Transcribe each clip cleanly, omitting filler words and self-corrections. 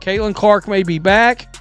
Caitlin Clark may be back,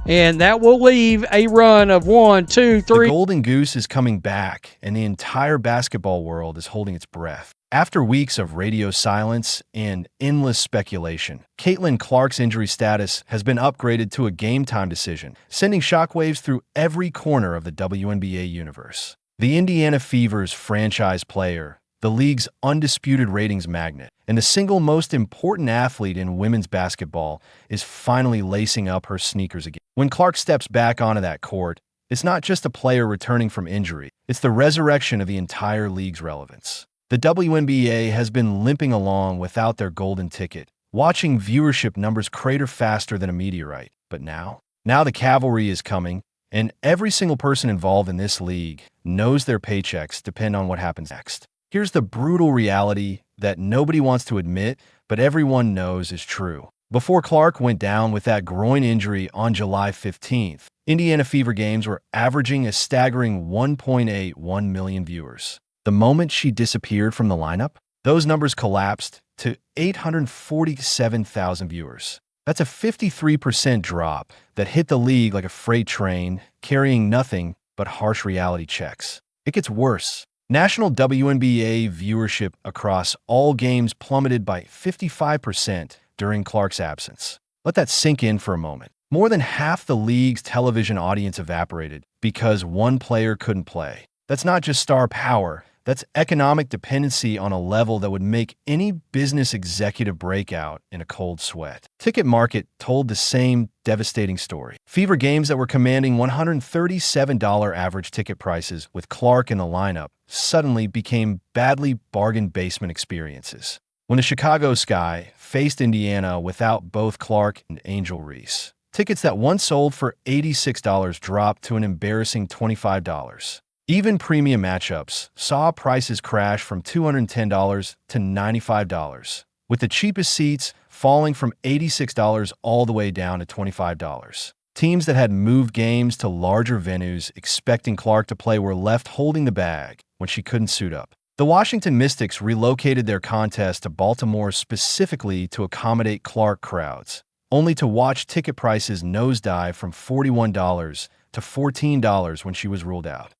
and that will leave a run of 1, 2, The 3. Golden Goose is coming back, and the entire basketball world is holding its breath. After weeks of radio silence and endless speculation, Caitlin Clark's injury status has been upgraded to a game-time decision, sending shockwaves through every corner of the WNBA universe. The Indiana Fever's franchise player, the league's undisputed ratings magnet, and the single most important athlete in women's basketball is finally lacing up her sneakers again. When Clark steps back onto that court, it's not just a player returning from injury, it's the resurrection of the entire league's relevance. The WNBA has been limping along without their golden ticket, watching viewership numbers crater faster than a meteorite. But now the cavalry is coming, and every single person involved in this league knows their paychecks depend on what happens next. Here's the brutal reality that nobody wants to admit, but everyone knows is true. Before Clark went down with that groin injury on July 15th, Indiana Fever games were averaging a staggering 1.81 million viewers. The moment she disappeared from the lineup, those numbers collapsed to 847,000 viewers. That's a 53% drop that hit the league like a freight train, carrying nothing but harsh reality checks. It gets worse. National WNBA viewership across all games plummeted by 55% during Clark's absence. Let that sink in for a moment. More than half the league's television audience evaporated because one player couldn't play. That's not just star power. That's economic dependency on a level that would make any business executive break out in a cold sweat. Ticket Market told the same devastating story. Fever games that were commanding $137 average ticket prices with Clark in the lineup suddenly became badly bargained basement experiences. When the Chicago Sky faced Indiana without both Clark and Angel Reese, tickets that once sold for $86 dropped to an embarrassing $25. Even premium matchups saw prices crash from $210 to $95, with the cheapest seats falling from $86 all the way down to $25. Teams that had moved games to larger venues expecting Clark to play were left holding the bag when she couldn't suit up. The Washington Mystics relocated their contest to Baltimore specifically to accommodate Clark crowds, only to watch ticket prices nosedive from $41 to $14 when she was ruled out.